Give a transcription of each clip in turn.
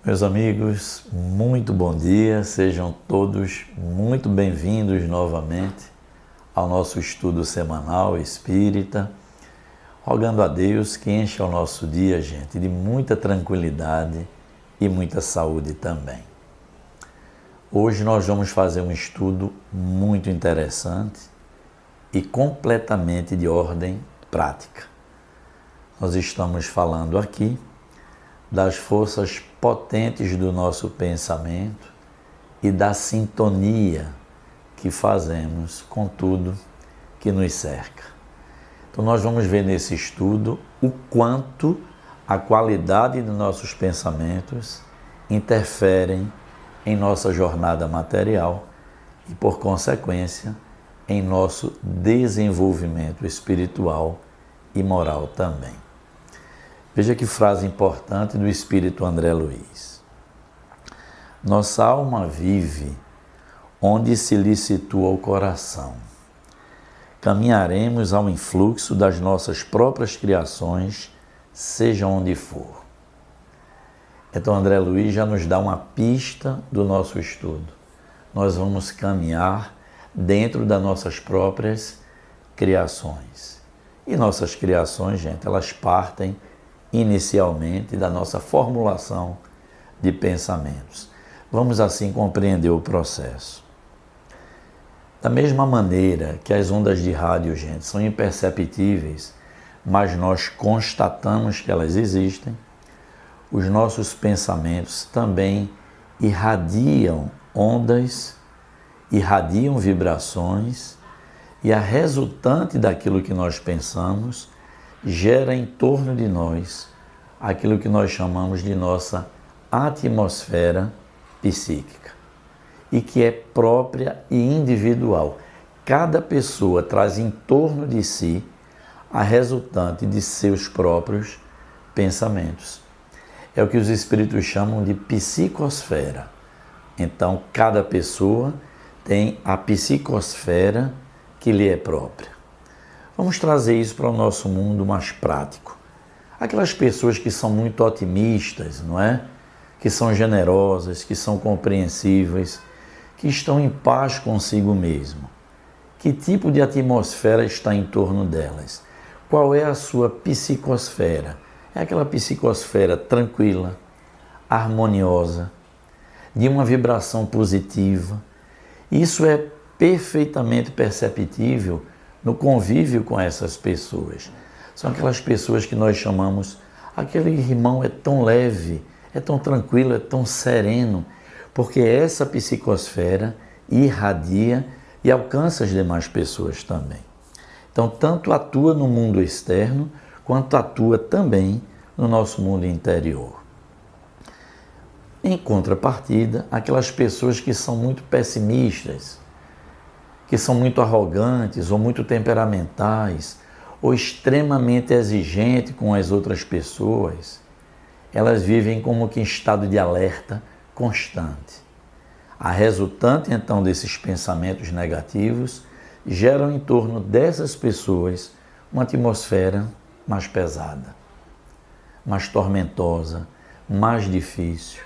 Meus amigos, muito bom dia, sejam todos muito bem-vindos novamente ao nosso estudo semanal espírita, rogando a Deus que encha o nosso dia, gente, de muita tranquilidade e muita saúde também. Hoje nós vamos fazer um estudo muito interessante e completamente de ordem prática. Nós estamos falando aqui das forças potentes do nosso pensamento e da sintonia que fazemos com tudo que nos cerca. Então nós vamos ver nesse estudo o quanto a qualidade dos nossos pensamentos interferem em nossa jornada material e, por consequência, em nosso desenvolvimento espiritual e moral também. Veja que frase importante do Espírito André Luiz. Nossa alma vive onde se lhe situa o coração. Caminharemos ao influxo das nossas próprias criações, seja onde for. Então André Luiz já nos dá uma pista do nosso estudo. Nós vamos caminhar dentro das nossas próprias criações. E nossas criações, gente, elas partem inicialmente da nossa formulação de pensamentos. Vamos assim compreender o processo. Da mesma maneira que as ondas de rádio, gente, são imperceptíveis, mas nós constatamos que elas existem, os nossos pensamentos também irradiam ondas, irradiam vibrações, e a resultante daquilo que nós pensamos gera em torno de nós aquilo que nós chamamos de nossa atmosfera psíquica e que é própria e individual. Cada pessoa traz em torno de si a resultante de seus próprios pensamentos. É o que os espíritos chamam de psicosfera. Então, cada pessoa tem a psicosfera que lhe é própria. Vamos trazer isso para o nosso mundo mais prático. Aquelas pessoas que são muito otimistas, não é? Que são generosas, que são compreensíveis, que estão em paz consigo mesmo. Que tipo de atmosfera está em torno delas? Qual é a sua psicosfera? É aquela psicosfera tranquila, harmoniosa, de uma vibração positiva. Isso é perfeitamente perceptível no convívio com essas pessoas. São aquelas pessoas que nós chamamos, aquele irmão é tão leve, é tão tranquilo, é tão sereno, porque essa psicosfera irradia e alcança as demais pessoas também. Então, tanto atua no mundo externo, quanto atua também no nosso mundo interior. Em contrapartida, aquelas pessoas que são muito pessimistas, que são muito arrogantes ou muito temperamentais ou extremamente exigentes com as outras pessoas, elas vivem como que em estado de alerta constante. A resultante, então, desses pensamentos negativos geram em torno dessas pessoas uma atmosfera mais pesada, mais tormentosa, mais difícil.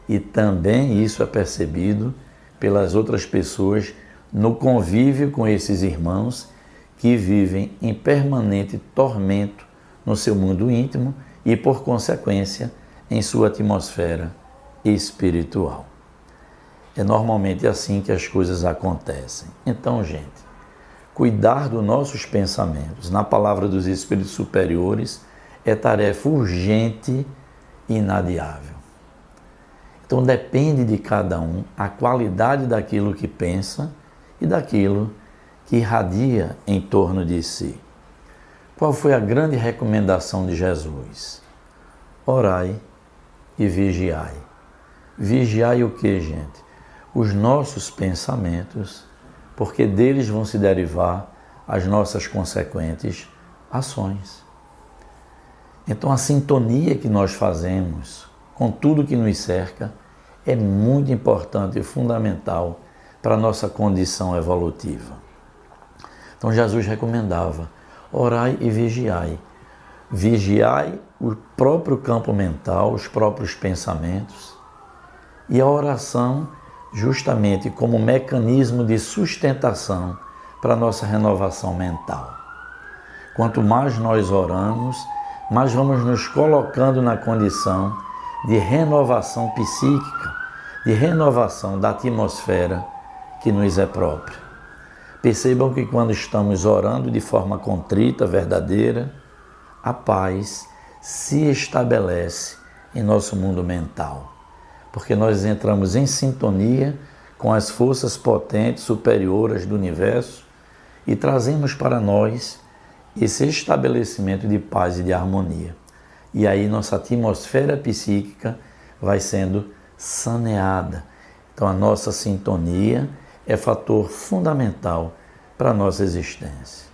E também isso é percebido pelas outras pessoas no convívio com esses irmãos que vivem em permanente tormento no seu mundo íntimo e, por consequência, em sua atmosfera espiritual. É normalmente assim que as coisas acontecem. Então, gente, cuidar dos nossos pensamentos, na palavra dos espíritos superiores, é tarefa urgente e inadiável. Então, depende de cada um a qualidade daquilo que pensa e daquilo que irradia em torno de si. Qual foi a grande recomendação de Jesus? Orai e vigiai. Vigiai o que, gente? Os nossos pensamentos, porque deles vão se derivar as nossas consequentes ações. Então, a sintonia que nós fazemos com tudo que nos cerca é muito importante e fundamental para a nossa condição evolutiva. Então Jesus recomendava, orai e vigiai. Vigiai o próprio campo mental, os próprios pensamentos, E a oração justamente como mecanismo de sustentação para a nossa renovação mental. Quanto mais nós oramos, mais vamos nos colocando na condição de renovação psíquica, de renovação da atmosfera que nos é própria. Percebam que quando estamos orando de forma contrita, verdadeira, a paz se estabelece em nosso mundo mental, porque nós entramos em sintonia com as forças potentes, superiores do universo e trazemos para nós esse estabelecimento de paz e de harmonia. E aí nossa atmosfera psíquica vai sendo saneada. Então a nossa sintonia é fator fundamental para a nossa existência.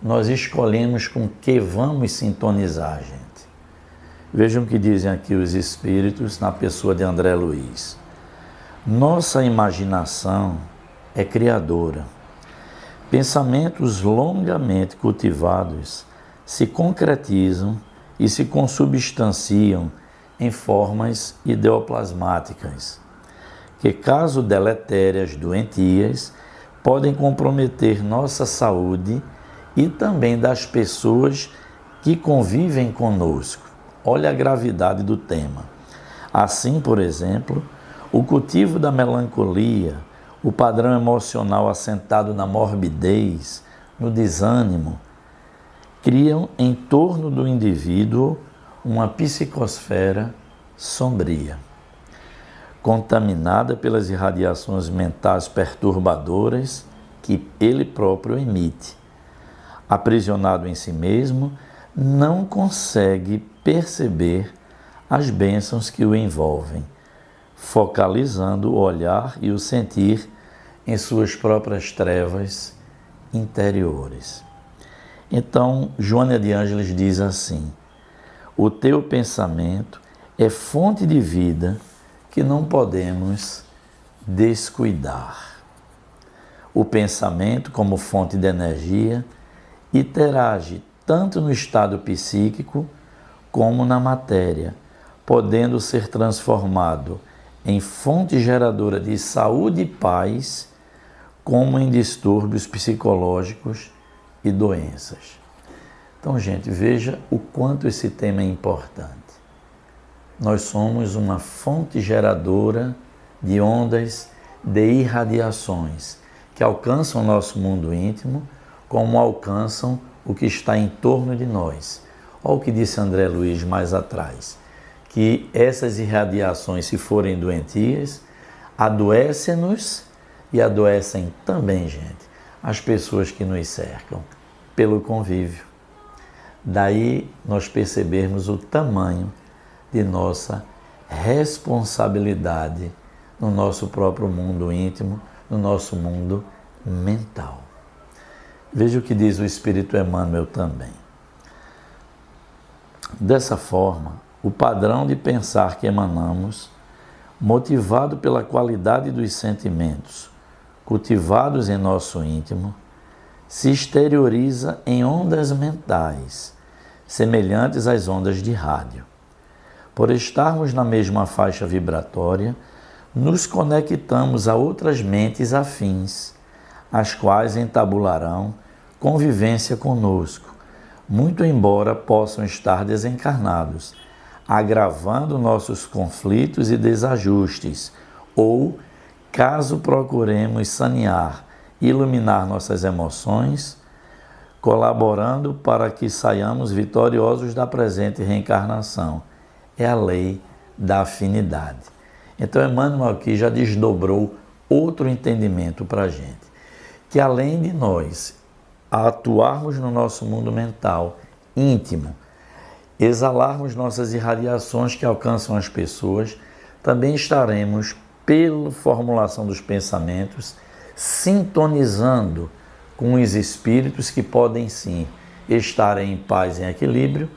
Nós escolhemos com que vamos sintonizar, gente. Vejam o que dizem aqui os espíritos na pessoa de André Luiz. Nossa imaginação é criadora. Pensamentos longamente cultivados se concretizam e se consubstanciam em formas ideoplasmáticas, que, caso deletérias, doentias, podem comprometer nossa saúde e também das pessoas que convivem conosco. Olha a gravidade do tema. Assim, por exemplo, o cultivo da melancolia, o padrão emocional assentado na morbidez, no desânimo, criam em torno do indivíduo uma psicosfera sombria, contaminada pelas irradiações mentais perturbadoras que ele próprio emite. Aprisionado em si mesmo, não consegue perceber as bênçãos que o envolvem, focalizando o olhar e o sentir em suas próprias trevas interiores. Então, Joana de Ângeles diz assim: o teu pensamento é fonte de vida que não podemos descuidar. O pensamento, como fonte de energia, interage tanto no estado psíquico como na matéria, podendo ser transformado em fonte geradora de saúde e paz, como em distúrbios psicológicos e doenças. Então, gente, veja o quanto esse tema é importante. Nós somos uma fonte geradora de ondas de irradiações que alcançam o nosso mundo íntimo, como alcançam o que está em torno de nós. Olha o que disse André Luiz mais atrás, que essas irradiações, se forem doentias, adoecem-nos e adoecem também, gente, as pessoas que nos cercam, pelo convívio. Daí nós percebermos o tamanho de nossa responsabilidade no nosso próprio mundo íntimo, no nosso mundo mental. Veja o que diz o Espírito Emmanuel também. Dessa forma, o padrão de pensar que emanamos, motivado pela qualidade dos sentimentos cultivados em nosso íntimo, se exterioriza em ondas mentais, semelhantes às ondas de rádio. Por estarmos na mesma faixa vibratória, nos conectamos a outras mentes afins, as quais entabularão convivência conosco, muito embora possam estar desencarnados, agravando nossos conflitos e desajustes, ou, caso procuremos sanear e iluminar nossas emoções, colaborando para que saiamos vitoriosos da presente reencarnação. É a lei da afinidade. Então, Emmanuel aqui já desdobrou outro entendimento para a gente, que além de nós atuarmos no nosso mundo mental íntimo, exalarmos nossas irradiações que alcançam as pessoas, também estaremos, pela formulação dos pensamentos, sintonizando com os espíritos que podem sim estar em paz e em equilíbrio,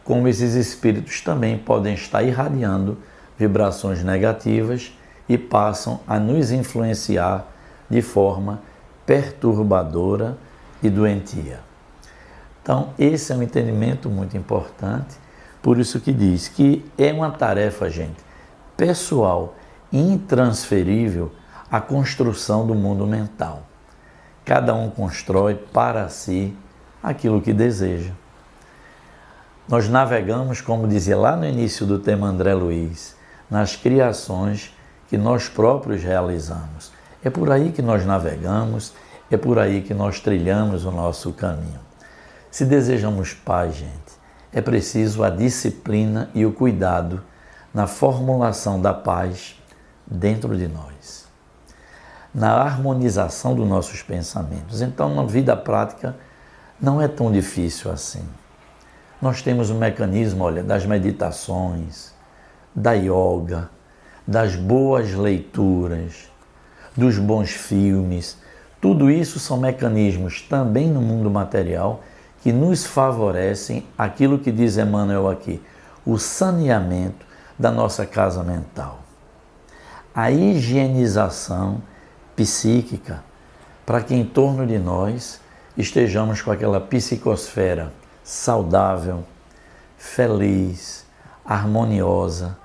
como esses espíritos também podem estar irradiando vibrações negativas e passam a nos influenciar de forma perturbadora e doentia. Então, esse é um entendimento muito importante, por isso que diz que é uma tarefa, gente, pessoal, intransferível à construção do mundo mental. Cada um constrói para si aquilo que deseja. Nós navegamos, como dizia lá no início do tema André Luiz, nas criações que nós próprios realizamos. É por aí que nós navegamos, é por aí que nós trilhamos o nosso caminho. Se desejamos paz, gente, é preciso a disciplina e o cuidado na formulação da paz dentro de nós, na harmonização dos nossos pensamentos. Então, na vida prática, não é tão difícil assim. Nós temos um mecanismo, olha, das meditações, da yoga, das boas leituras, dos bons filmes. Tudo isso são mecanismos também no mundo material que nos favorecem aquilo que diz Emmanuel aqui, o saneamento da nossa casa mental. A higienização psíquica para que em torno de nós estejamos com aquela psicosfera saudável, feliz, harmoniosa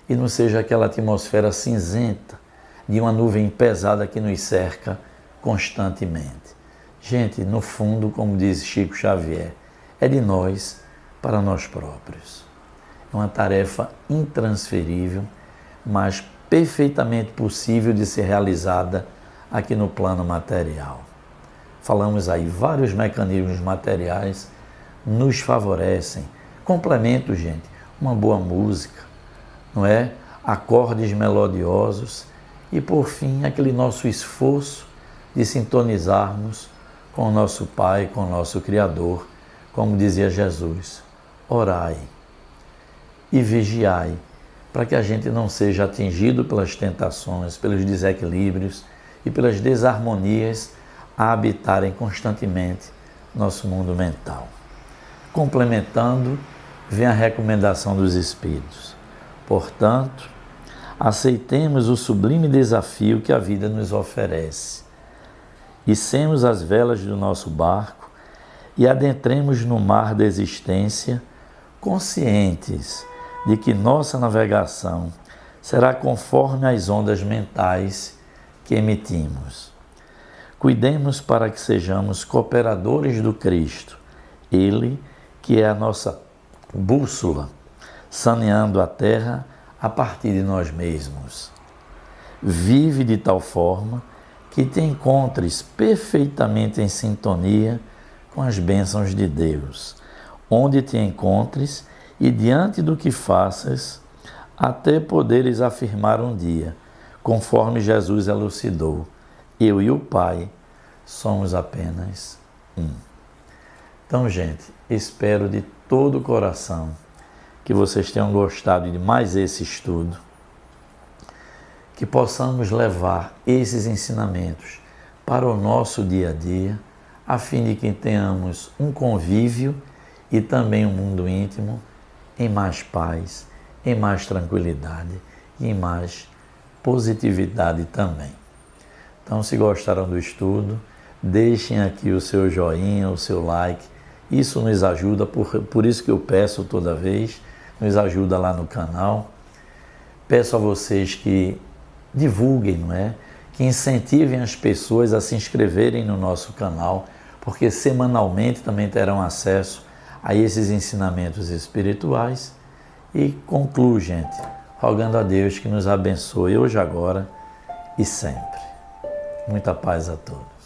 e não seja aquela atmosfera cinzenta de uma nuvem pesada que nos cerca constantemente. Gente, no fundo, como diz Chico Xavier, é de nós para nós próprios. É uma tarefa intransferível, mas perfeitamente possível de ser realizada aqui no plano material. Falamos aí, vários mecanismos materiais nos favorecem. Complemento, gente, uma boa música, não é? Acordes melodiosos e, por fim, aquele nosso esforço de sintonizarmos com o nosso Pai, com o nosso Criador, como dizia Jesus, orai e vigiai, para que a gente não seja atingido pelas tentações, pelos desequilíbrios e pelas desarmonias a habitarem constantemente nosso mundo mental. Complementando, vem a recomendação dos Espíritos. Portanto, aceitemos o sublime desafio que a vida nos oferece. Içemos as velas do nosso barco e adentremos no mar da existência, conscientes de que nossa navegação será conforme as ondas mentais que emitimos. Cuidemos para que sejamos cooperadores do Cristo, Ele que é a nossa bússola, saneando a terra a partir de nós mesmos. Vive de tal forma que te encontres perfeitamente em sintonia com as bênçãos de Deus, onde te encontres e diante do que faças, até poderes afirmar um dia, conforme Jesus elucidou, eu e o Pai somos apenas um. Então, gente, espero de todo o coração que vocês tenham gostado de mais esse estudo, que possamos levar esses ensinamentos para o nosso dia a dia, a fim de que tenhamos um convívio e também um mundo íntimo em mais paz, em mais tranquilidade e em mais positividade também. Então, se gostaram do estudo, deixem aqui o seu joinha, o seu like. Isso nos ajuda, por isso que eu peço toda vez, nos ajuda lá no canal. Peço a vocês que divulguem, não é? Que incentivem as pessoas a se inscreverem no nosso canal, porque semanalmente também terão acesso a esses ensinamentos espirituais. E concluo, gente, rogando a Deus que nos abençoe hoje, agora e sempre. Muita paz a todos.